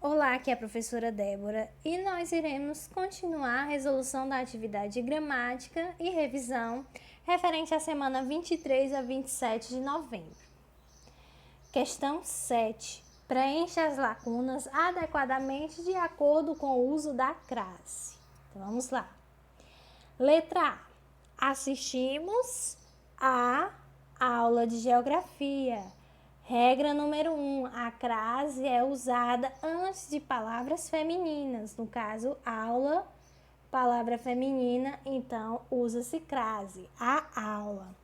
Olá, aqui é a professora Débora e nós iremos continuar a resolução da atividade de gramática e revisão referente à semana 23 a 27 de novembro. Questão 7. Preencha as lacunas adequadamente de acordo com o uso da crase. Então, vamos lá. Letra A. Assistimos a aula de geografia. Regra número 1, a crase é usada antes de palavras femininas. No caso, aula, palavra feminina, então usa-se crase, a aula.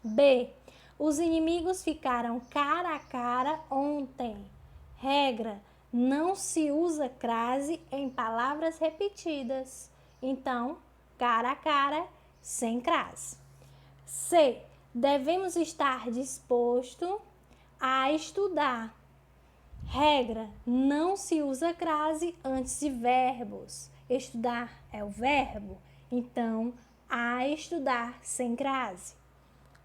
B, os inimigos ficaram cara a cara ontem. Regra, não se usa crase em palavras repetidas. Então, cara a cara, sem crase. C, devemos estar disposto a estudar. Regra, não se usa crase antes de verbos. Estudar é o verbo, então a estudar sem crase.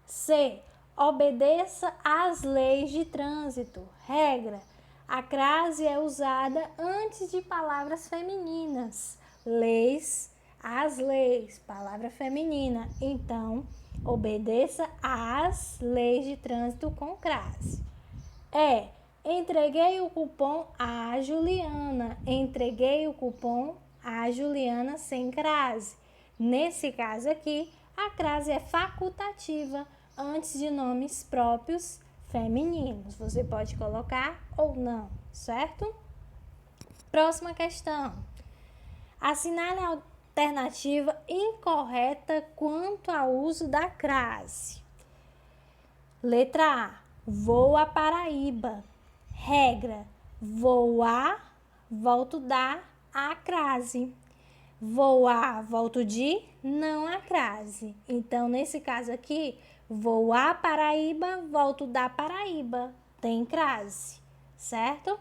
C, obedeça às leis de trânsito. Regra, a crase é usada antes de palavras femininas. Leis, as leis, palavra feminina. Então, obedeça às leis de trânsito com crase. Entreguei o cupom à Juliana. Entreguei o cupom à Juliana sem crase. Nesse caso aqui, a crase é facultativa antes de nomes próprios femininos. Você pode colocar ou não, certo? Próxima questão. Assinale a alternativa incorreta quanto ao uso da crase. Letra A. Vou a Paraíba. Regra, vou a, volto da, a crase. Vou a, volto de, não a crase. Então, nesse caso aqui, vou a Paraíba, volto da Paraíba. Tem crase, certo?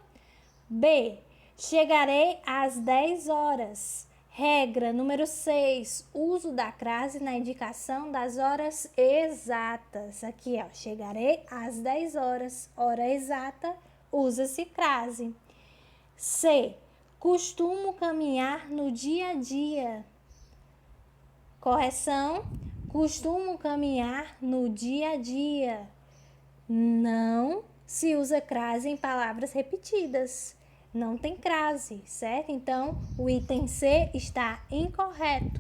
B, chegarei às 10 horas. Regra número 6, uso da crase na indicação das horas exatas. Aqui, ó, chegarei às 10 horas, hora exata, usa-se crase. C, costumo caminhar no dia a dia. Correção, costumo caminhar no dia a dia. Não se usa crase em palavras repetidas. Não tem crase, certo? Então, o item C está incorreto.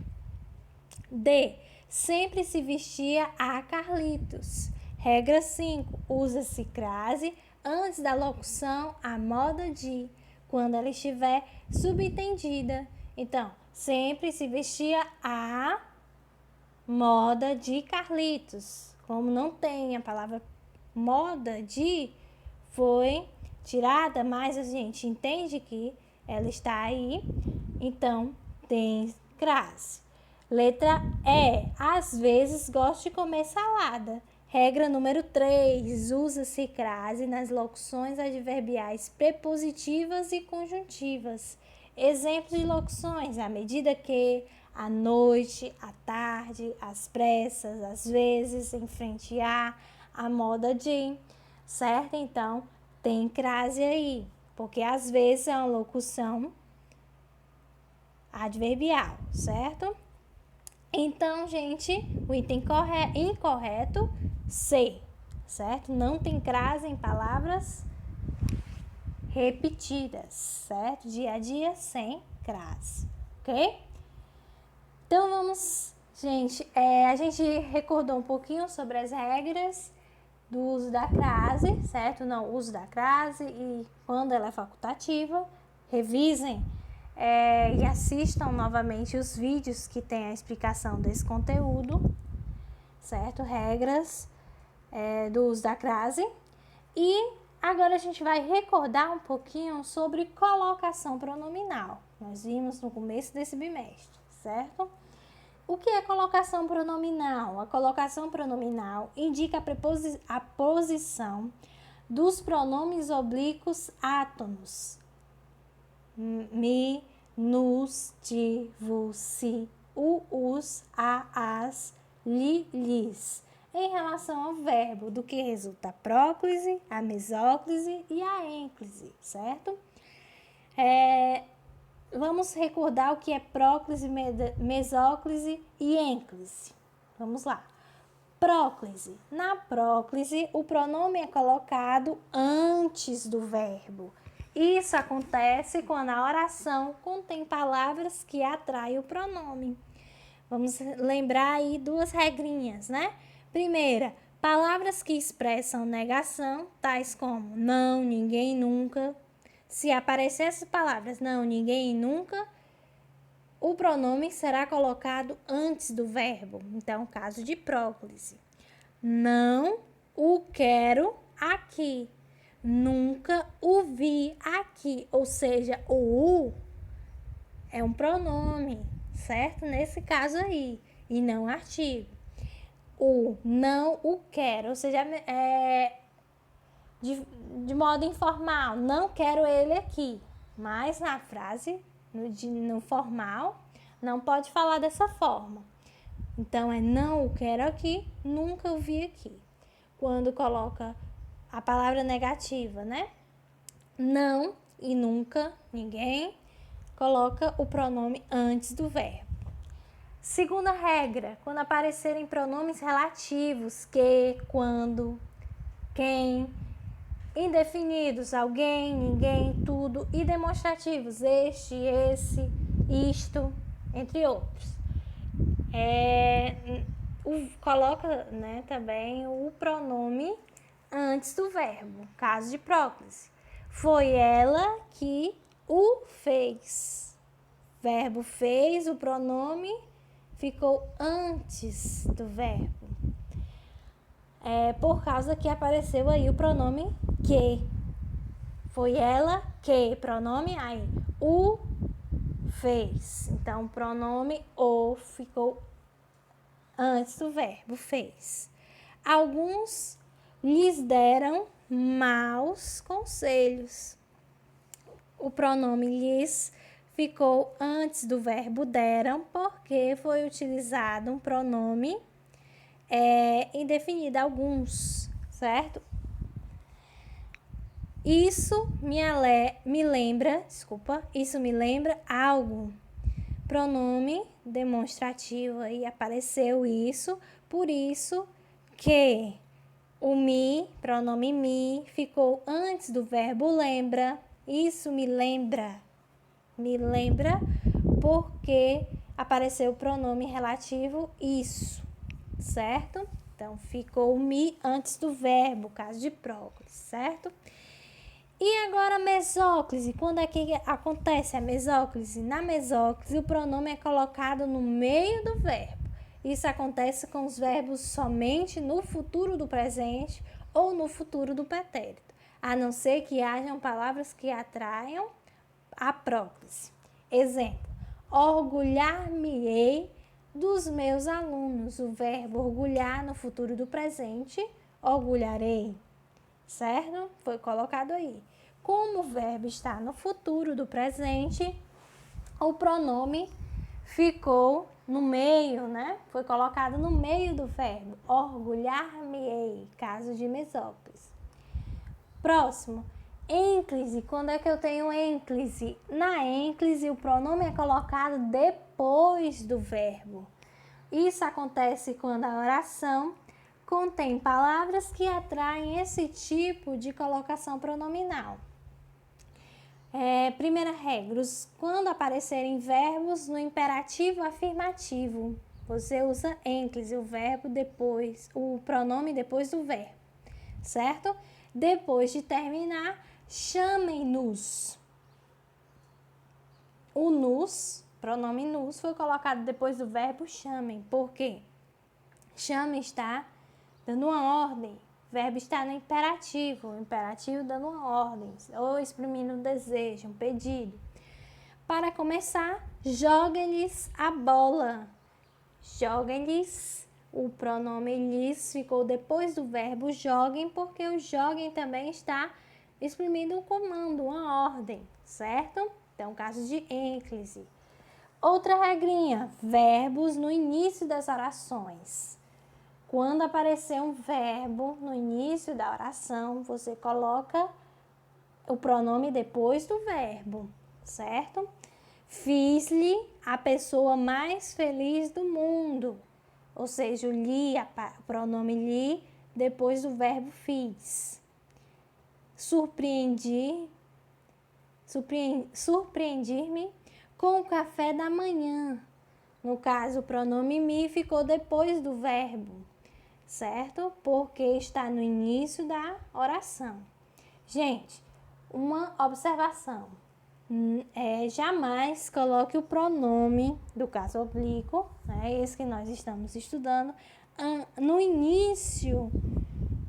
D, sempre se vestia a Carlitos. Regra 5, usa-se crase antes da locução a moda de, quando ela estiver subentendida. Então, sempre se vestia a moda de Carlitos. Como não tem a palavra moda de, foi tirada, mas a gente entende que ela está aí, então tem crase. Letra E, às vezes gosto de comer salada. Regra número 3, usa-se crase nas locuções adverbiais prepositivas e conjuntivas. Exemplos de locuções, à medida que, à noite, à tarde, às pressas, às vezes, em frente a moda de, certo? Então, tem crase aí, porque às vezes é uma locução adverbial, certo? Então, gente, o item incorreto, C, certo? Não tem crase em palavras repetidas, certo? Dia a dia sem crase, ok? Então, vamos, gente, a gente recordou um pouquinho sobre as regras do uso da crase, certo? Não, uso da crase e quando ela é facultativa. Revisem e assistam novamente os vídeos que tem a explicação desse conteúdo, certo? Regras do uso da crase. E agora a gente vai recordar um pouquinho sobre colocação pronominal. Nós vimos no começo desse bimestre, certo? O que é colocação pronominal? A colocação pronominal indica a posição dos pronomes oblíquos átonos. Mi, nus, ti, vos, si, us, a, as, li, lis. Em relação ao verbo, do que resulta a próclise, a mesóclise e a ênclise, certo? Vamos recordar o que é próclise, mesóclise e ênclise. Vamos lá. Próclise. Na próclise, o pronome é colocado antes do verbo. Isso acontece quando a oração contém palavras que atraem o pronome. Vamos lembrar aí duas regrinhas, né? Primeira, palavras que expressam negação, tais como não, ninguém, nunca. Se aparecer essas palavras não, ninguém e nunca, o pronome será colocado antes do verbo. Então, caso de próclise. Não o quero aqui. Nunca o vi aqui. Ou seja, o é um pronome, certo? Nesse caso aí. E não artigo. O não o quero. Ou seja, de modo informal. Não quero ele aqui. Mas na frase, no formal, não pode falar dessa forma. Então, não o quero aqui, nunca o vi aqui. Quando coloca a palavra negativa, né? Não e nunca, ninguém, coloca o pronome antes do verbo. Segunda regra, quando aparecerem pronomes relativos, que, quando, quem, indefinidos, alguém, ninguém, tudo, e demonstrativos, este, esse, isto, entre outros. Coloca, né, também o pronome antes do verbo, caso de próclise. Foi ela que o fez. Verbo fez, o pronome ficou antes do verbo. Por causa que apareceu aí o pronome que. Foi ela que, pronome aí, o fez. Então, o pronome o ficou antes do verbo fez. Alguns lhes deram maus conselhos. O pronome lhes ficou antes do verbo deram, porque foi utilizado um pronome indefinido, alguns, certo? Isso me lembra algo. Pronome demonstrativo aí apareceu isso, por isso que o me, pronome me, ficou antes do verbo lembra. Isso me lembra porque apareceu o pronome relativo isso, certo? Então, ficou o me antes do verbo, caso de próclise, certo? E agora a mesóclise, quando é que acontece a mesóclise? Na mesóclise, o pronome é colocado no meio do verbo. Isso acontece com os verbos somente no futuro do presente ou no futuro do pretérito, a não ser que hajam palavras que atraiam a próclise. Exemplo, orgulhar-me-ei dos meus alunos. O verbo orgulhar no futuro do presente, orgulharei. Certo? Foi colocado aí. Como o verbo está no futuro do presente, o pronome ficou no meio, né? Foi colocado no meio do verbo. Orgulhar-me-ei, caso de mesóclise. Próximo, ênclise. Quando é que eu tenho ênclise? Na ênclise, o pronome é colocado depois do verbo. Isso acontece quando a oração contém palavras que atraem esse tipo de colocação pronominal. Primeira regra, quando aparecerem verbos no imperativo afirmativo, você usa ênclise, o pronome depois do verbo, certo? Depois de terminar, chamem-nos. O nos, pronome nos, foi colocado depois do verbo chamem. Por quê? Chame está dando uma ordem. O verbo está no imperativo. O imperativo dando uma ordem. Ou exprimindo um desejo, um pedido. Para começar, joguem-lhes a bola. Joguem-lhes. O pronome lhes ficou depois do verbo joguem, porque o joguem também está exprimindo um comando, uma ordem, certo? Então, caso de ênclise. Outra regrinha, verbos no início das orações. Quando aparecer um verbo no início da oração, você coloca o pronome depois do verbo. certo? Fiz-lhe a pessoa mais feliz do mundo. Ou seja, o lhe, o pronome lhe, depois do verbo fiz. Surpreendi-me com o café da manhã. No caso, o pronome me ficou depois do verbo, certo? Porque está no início da oração. Gente, uma observação. Jamais coloque o pronome do caso oblíquo, né, esse que nós estamos estudando, no início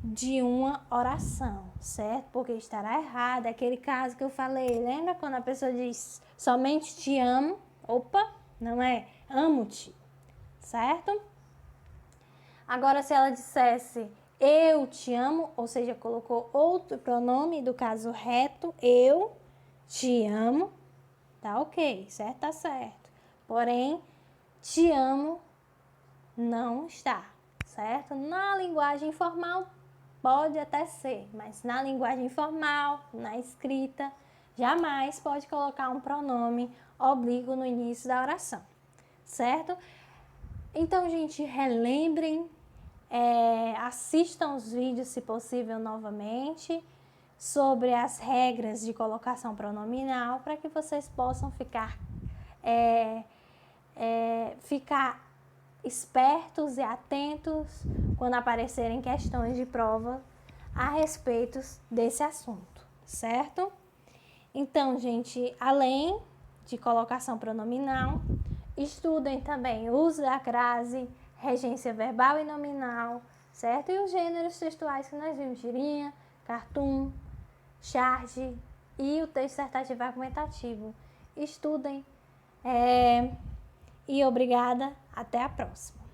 de uma oração, certo? Porque estará errado. É aquele caso que eu falei, lembra quando a pessoa diz somente te amo? Opa, não é amo-te, certo? Agora, se ela dissesse eu te amo, ou seja, colocou outro pronome do caso reto, eu te amo, tá ok, certo? Tá certo. Porém, te amo não está, certo? Na linguagem informal pode até ser, mas na linguagem informal, na escrita, jamais pode colocar um pronome oblíquo no início da oração, certo? Então, gente, relembrem, assistam os vídeos, se possível, novamente, sobre as regras de colocação pronominal, para que vocês possam ficar espertos e atentos quando aparecerem questões de prova a respeito desse assunto, certo? Então, gente, além de colocação pronominal, estudem também o uso da crase, regência verbal e nominal, certo? E os gêneros textuais que nós vimos, tirinha, cartoon, charge e o texto dissertativo argumentativo. Estudem e obrigada, até a próxima.